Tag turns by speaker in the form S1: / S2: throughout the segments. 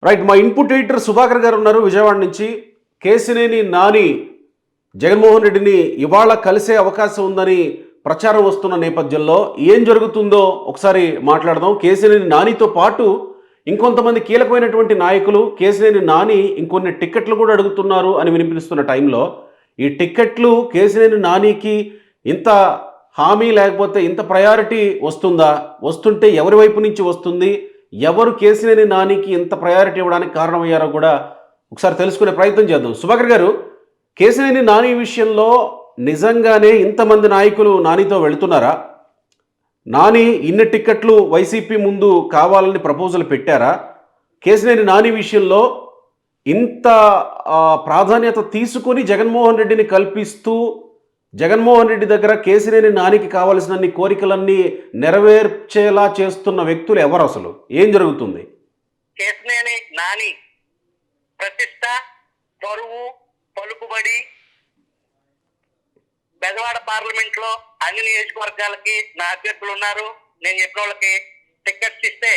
S1: Right. మా input editor Sudhakar గారు ఉన్నారు విజయవాడ నుంచి. కేసినేని నాని జగన్మోహన్ రెడ్డిని ఇవాళ కలిసే అవకాశం ఉందని ప్రచారం వస్తున్న నేపథ్యంలో ఏం జరుగుతుందో ఒకసారి మాట్లాడదాం. కేసినేని నానితో పాటు ఇంకొంతమంది కీలకమైనటువంటి నాయకులు కేసినేని నాని ఇంకొన్ని టిక్కెట్లు కూడా అడుగుతున్నారు అని వినిపిస్తున్న టైంలో ఈ టిక్కెట్లు కేసినేని నానికి ఇంత హామీ లేకపోతే ఇంత ప్రయారిటీ వస్తుందా? వస్తుంటే ఎవరి వైపు నుంచి వస్తుంది? ఎవరు కేసినేని నానికి ఇంత ప్రయారిటీ ఇవ్వడానికి కారణమయ్యారో కూడా ఒకసారి తెలుసుకునే ప్రయత్నం చేద్దాం. సుభాకర్ గారు, కేసినేని నాని విషయంలో నిజంగానే ఇంతమంది నాయకులు నానితో వెళుతున్నారా? నాని ఇన్ని టిక్కెట్లు వైసీపీ ముందు కావాలని ప్రపోజల్ పెట్టారా? కేసినేని నాని విషయంలో ఇంత ప్రాధాన్యత తీసుకొని జగన్మోహన్ రెడ్డిని కల్పిస్తూ జగన్మోహన్ రెడ్డి దగ్గర కేసినేని నానికి కావలసినన్ని కోరికలన్నీ నెరవేర్చేలా చేస్తున్న వ్యక్తులు ఎవరు? అసలు ఏం జరుగుతుంది?
S2: కేసినేని నాని ప్రతిష్ట, పరువు, పలుకుబడి బెజవాడ పార్లమెంట్ లో అన్ని నియోజకవర్గాలకి నా అభ్యర్థులు ఉన్నారు. నేను చెప్పిన వాళ్ళకి టికెట్స్ ఇస్తే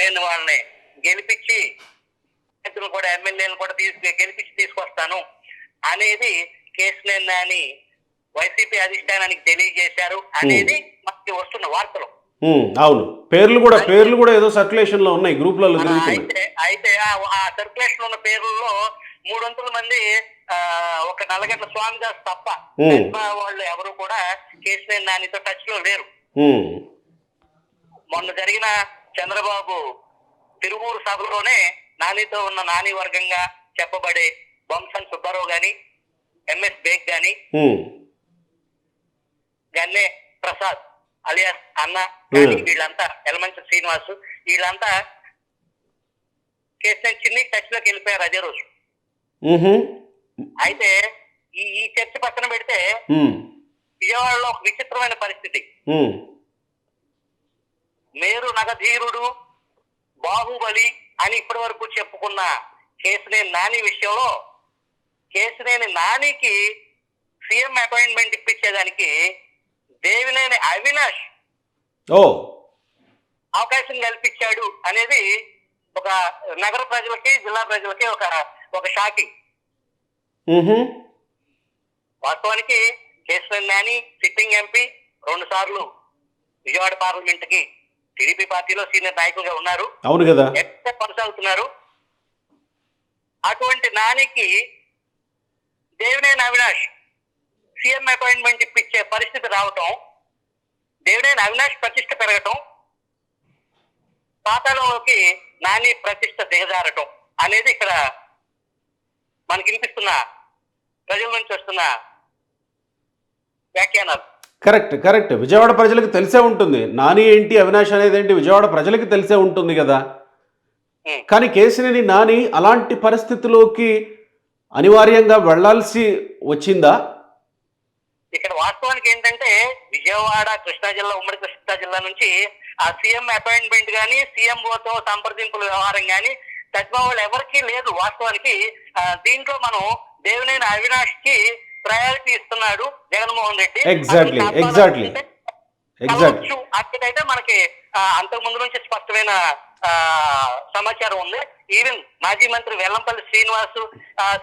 S2: నేను వాళ్ళని గెలిపించి కూడా ఎమ్మెల్యేలను కూడా గెలిపించి తీసుకొస్తాను అనేది కేసినేని నాని వైసీపీ అధిష్టానానికి తెలియజేశారు అనేది మనకి వస్తున్న వార్తలు.
S1: అవును, పేర్లు కూడా ఏదో సర్క్యులేషన్ లో ఉన్నాయి, గ్రూప్లలో.
S2: అయితే ఆ సర్క్యులేషన్ ఉన్న పేర్లలో 300 మంది ఒక నల్లగడ్డ స్వామిదాస్ తప్ప వాళ్ళు ఎవరు కూడా కేసినేని నానితో టచ్ లో లేరు. మొన్న జరిగిన చంద్రబాబు తిరువూరు సభలోనే నానితో ఉన్న నాని వర్గంగా చెప్పబడే వంశన్ సుబ్బారావు గాని, ఎంఎస్ బేగ్ గాని, గన్నే ప్రసాద్ అలియాస్ అన్న వీళ్ళంతా, ఎలమంచి శ్రీనివాసు వీళ్ళంతా కేసినేని చిన్ని టచ్ లోకి వెళ్ళిపోయారు అదే రోజు. అయితే ఈ చర్చ పక్కన పెడితే విజయవాడలో ఒక విచిత్రమైన పరిస్థితి. మేరు నగధీరుడు, బాహుబలి అని ఇప్పటి వరకు చెప్పుకున్న కేసినేని నాని విషయంలో కేసినేని నానికి సీఎం అపాయింట్మెంట్ ఇప్పించేదానికి దేవినేని అవినాష్ అవకాశం కల్పించాడు అనేది ఒక నగర ప్రజలకి, జిల్లా ప్రజలకి ఒక షాకింగ్. వాస్తవానికి కేసినేని నాని సిట్టింగ్ ఎంపీ, 2 సార్లు విజయవాడ పార్లమెంట్ కి టీడీపీ పార్టీలో సీనియర్ నాయకులుగా ఉన్నారు.
S1: అవును కదా,
S2: కొనసాగుతున్నారు. అటువంటి నానికి దేవినేని అవినాష్ సీఎం అపాయింట్మెంట్ ఇప్పించే పరిస్థితి రావటం, దేవినేని అవినాష్ ప్రతిష్ట పెరగటం, పాతాళంలోకి నాని ప్రతిష్ట దిగజారటం అనేది ఇక్కడ మనకి వినిపిస్తున్న ప్రజల నుంచి వస్తున్న వ్యాఖ్యానాలు.
S1: కరెక్ట్. విజయవాడ ప్రజలకు తెలిసే ఉంటుంది నాని ఏంటి, అవినాష్ అనేది ఏంటి, విజయవాడ ప్రజలకి తెలిసే ఉంటుంది కదా. కానీ కేసినేని నాని అలాంటి పరిస్థితిలోకి అనివార్యంగా వెళ్లాల్సి వచ్చిందా?
S2: ఇక్కడ వాస్తవానికి ఏంటంటే విజయవాడ, కృష్ణా జిల్లా, ఉమ్మడి కృష్ణా జిల్లా నుంచి ఆ సీఎం అపాయింట్మెంట్ గానీ, సీఎంఓతో సంప్రదింపుల వ్యవహారం గానీ వాళ్ళు ఎవరికీ లేదు. వాస్తవానికి దీంట్లో మనం దేవినేని అవినాష్ కి ప్రయారిటీ ఇస్తున్నాడు జగన్మోహన్ రెడ్డి.
S1: ఎగ్జాక్ట్లీ.
S2: అక్కడైతే మనకి అంతకు ముందు నుంచి స్పష్టమైన సమాచారం ఉంది. ఈవెన్ మాజీ మంత్రి వెల్లంపల్లి శ్రీనివాస్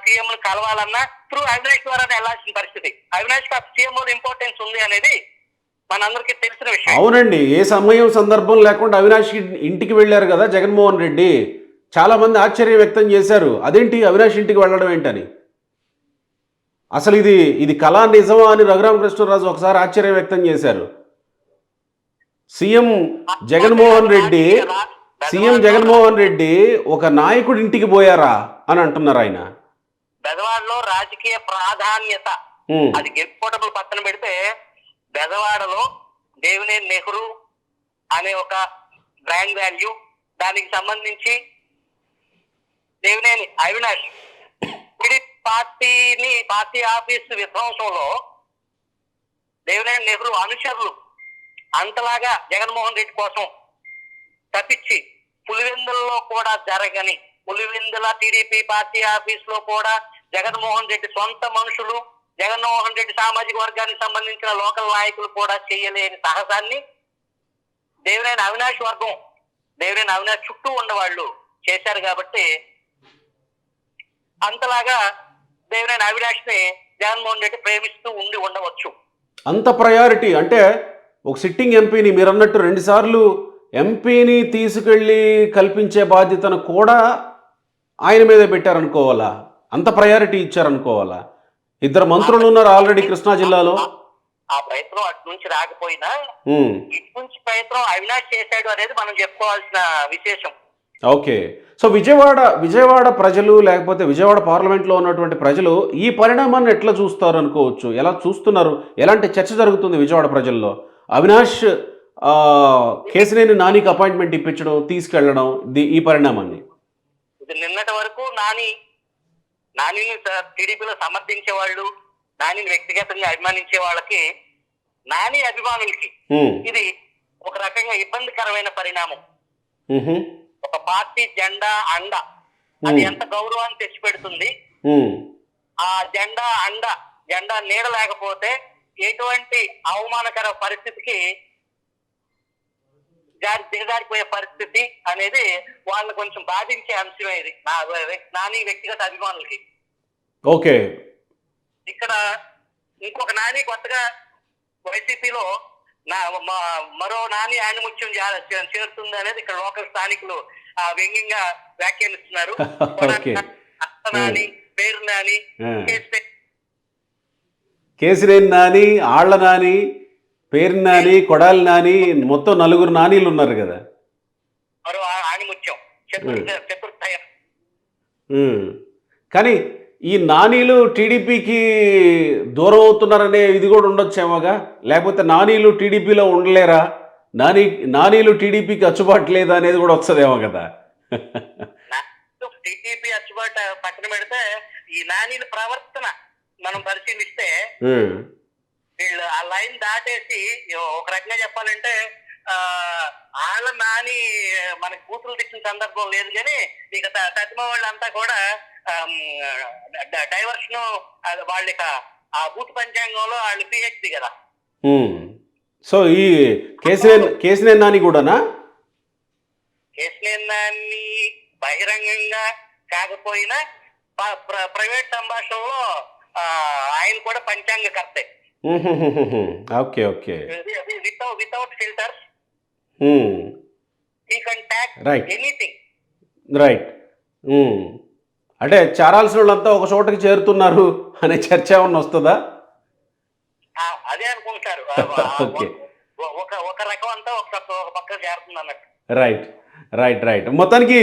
S2: సీఎం ను కలవాలన్నా త్రూ అవినాష్ ద్వారా వెళ్లాల్సిన పరిస్థితి. అవినాష్ కి సీఎంఓ ఇంపార్టెన్స్ ఉంది అనేది మనందరికీ తెలిసిన విషయం.
S1: అవునండి, ఏ సమయం సందర్భం లేకుండా అవినాష్ ఇంటికి వెళ్ళారు కదా జగన్మోహన్ రెడ్డి. చాలా మంది ఆశ్చర్యం వ్యక్తం చేశారు, అదేంటి అవినాష్ ఇంటికి వెళ్ళడం ఏంటని. అసలు ఇది కళా నిజమా అని రఘురామకృష్ణరాజు ఒకసారి ఆశ్చర్యం వ్యక్తం చేశారు. సీఎం జగన్మోహన్ రెడ్డి ఒక నాయకుడి ఇంటికి పోయారా అని అంటున్నారు ఆయన.
S2: బెజవాడలో రాజకీయ ప్రాధాన్యత అది గెలుపుకోవటం పక్కన పెడితే, బెజవాడలో దేవినేని నెహ్రూ అనే ఒక బ్రాండ్ వాల్యూ, దానికి సంబంధించి దేవినేని అవినాష్ పార్టీ ఆఫీసు విధ్వంసంలో దేవినేని నెహ్రూ అనుచరులు అంతలాగా జగన్మోహన్ రెడ్డి కోసం తప్పించి పులివెందులలో కూడా జరగని, పులివెందుల టీడీపీ పార్టీ ఆఫీస్ లో కూడా జగన్మోహన్ రెడ్డి సొంత మనుషులు, జగన్మోహన్ రెడ్డి సామాజిక వర్గానికి సంబంధించిన లోకల్ నాయకులు కూడా చేయలేని సాహసాన్ని దేవినేని అవినాష్ వర్గం, దేవినేని అవినాష్ చుట్టూ ఉన్నవాళ్ళు చేశారు కాబట్టి అంతలాగా దేవినేని అవినాష్ ని జగన్మోహన్ రెడ్డి ప్రేమిస్తూ ఉండి ఉండవచ్చు.
S1: అంత ప్రయారిటీ అంటే ఒక సిట్టింగ్ ఎంపీని మీరు అన్నట్టు 2 సార్లు ఎంపీని తీసుకెళ్ళి కల్పించే బాధ్యతను కూడా ఆయన మీదే పెట్టారనుకోవాలా? అంత ప్రయారిటీ ఇచ్చారనుకోవాలా? 2 మంత్రులు ఉన్నారు ఆల్రెడీ కృష్ణా జిల్లాలో.
S2: ఆ ప్రయత్నం అటు నుంచి రాకపోయినా
S1: ఉమ్,
S2: ఇటు నుంచి ప్రయత్నం అవినాష్ చేశాడు అనేది మనం చెప్పుకోవాల్సిన విశేషం.
S1: ఓకే. సో విజయవాడ ప్రజలు లేకపోతే విజయవాడ పార్లమెంట్లో ఉన్నటువంటి ప్రజలు ఈ పరిణామాన్ని ఎట్లా చూస్తారు అనుకోవచ్చు? ఎలా చూస్తున్నారు? ఎలాంటి చర్చ జరుగుతుంది విజయవాడ ప్రజల్లో? అవినాష్ కేసినేని నానికి అపాయింట్మెంట్ ఇప్పించడం, తీసుకెళ్లడం, ఈ పరిణామాన్ని
S2: ఇది నిన్నటి వరకు నానిని టీడీపీలో సమర్థించే వాళ్ళు, నానిని వ్యక్తిగతంగా అభిమానించే వాళ్ళకి, నాని అభిమానులకి ఇది ఒక రకంగా ఇబ్బందికరమైన పరిణామం. ఒక పార్టీ జెండా అండ అది ఎంత గౌరవాన్ని తెచ్చిపెడుతుంది. ఆ జెండా నీడ లేకపోతే ఎటువంటి అవమానకర పరిస్థితికి దిగజారిపోయే పరిస్థితి అనేది వాళ్ళని కొంచెం బాధించే అంశమే. ఇది నాని వ్యక్తిగత అభిమానులకి.
S1: ఓకే.
S2: ఇక్కడ ఇంకొక నాని కొత్తగా వైసీపీలో మరో నాని ఆణిముత్యం చేరుతుంది అనేది ఇక్కడ లోకల్ స్థానికులు వ్యంగ్యంగా వ్యాఖ్యానిస్తున్నారు. నాని, పేరు నాని,
S1: కేసినేని నాని, ఆళ్ల నాని, పేరు నాని, కొడాలి నాని, మొత్తం 4 నానీలు ఉన్నారు కదా.
S2: మరో ఆణిముత్యం చతుర్థయం.
S1: కానీ ఈ నానీలు టీడీపీకి దూరం అవుతున్నారనే ఇది కూడా ఉండొచ్చేమోగా. లేకపోతే నానీలు టీడీపీలో ఉండలేరా? నానీలు టీడీపీకి అచ్చుబాటు లేదా అనేది కూడా వస్తుందేమో కదా.
S2: టీడీపీ అచ్చుబాటు పక్కన పెడితే ఈ నానీల ప్రవర్తన మనం పరిశీలిస్తే వీళ్ళు ఆ లైన్ దాటేసి ఒక రకంగా చెప్పాలంటే వాళ్ళ నాని మనకి కూతురు తెచ్చిన సందర్భం లేదు, కానీ ఇక తత్మ వాళ్ళంతా కూడా డైవర్షన్ వాళ్ళకి ఆ బూత్ పంచాంగంలో వాళ్ళు పిహెచ్డి కదా.
S1: సో ఈ కేసినేని నాని కూడానా?
S2: కేసినేని నాని బహిరంగంగా కాకపోయినా ప్రైవేట్ సంభాషణలో ఆయన కూడా పంచాంగకర్తే.
S1: Okay okay.
S2: Without filters he can tag anything.
S1: Right. అంటే చేరాల్సిన వాళ్ళంతా ఒక చోటకి చేరుతున్నారు అనే చర్చ ఏమన్నా వస్తుందా?
S2: అదే అనుకుంటారు. ఒక రకం అంతా ఒక పక్క చేరుతుంది అన్నట్టు.
S1: Right right right. మొత్తానికి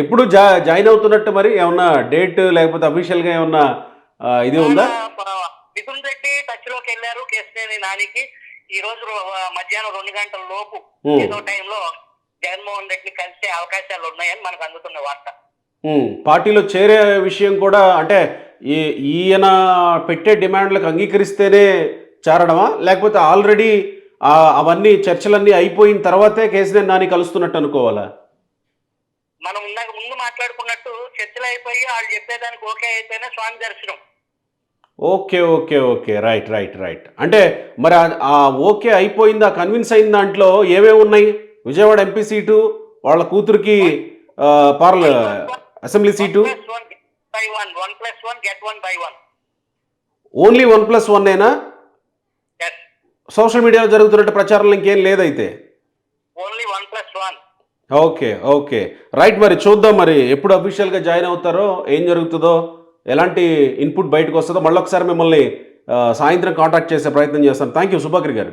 S1: ఎప్పుడు జాయిన్ అవుతున్నట్టు మరి ఏమన్నా డేట్ లేకపోతే అఫీషియల్గా ఏమన్నా ఇది ఉందా?
S2: మిథున్ రెడ్డి టచ్ లోకి వెళ్ళారు కేసినేని నానికి. ఈ రోజు మధ్యాహ్నం 2 గంటల లోపు ఏదో టైంలో జగన్మోహన్ రెడ్డిని కలిసే అవకాశాలు ఉన్నాయని మనకు అందుతున్న వార్త.
S1: పార్టీలో చేరే విషయం కూడా అంటే ఈయన పెట్టే డిమాండ్లకు అంగీకరిస్తేనే చేరడమా, లేకపోతే ఆల్రెడీ అవన్నీ చర్చలన్నీ అయిపోయిన తర్వాతే కేసినేని నాని కలుస్తున్నట్టు అనుకోవాలా?
S2: మనం ముందు మాట్లాడుకున్నట్టు చర్చలు అయిపోయి వాళ్ళు చెప్పేదానికి ఓకే అయితేనే స్వామి దర్శనం.
S1: Okay okay okay. Right right right. అంటే మరి ఆ ఓకే అయిపోయిందా, కన్విన్స్ అయిన దాంట్లో ఏమేమి ఉన్నాయి? విజయవాడ ఎంపీ సీటు, వాళ్ళ కూతురికి అసెంబ్లీ సీటు. ఓన్లీ 1+1 సోషల్ మీడియాలో జరుగుతున్నట్టు ప్రచారంలో ఇంకేం లేదైతే.
S2: ఓన్లీ 1+1.
S1: Okay okay right. మరి చూద్దాం మరి ఎప్పుడు అఫీషియల్గా జాయిన్ అవుతారో, ఏం జరుగుతుందో, ఎలాంటి ఇన్పుట్ బయటకు వస్తుందో. మళ్ళీ ఒకసారి మిమ్మల్ని సాయంత్రం కాంటాక్ట్ చేసే ప్రయత్నం చేస్తాను. థ్యాంక్ యూ సుభాకర్ గారు.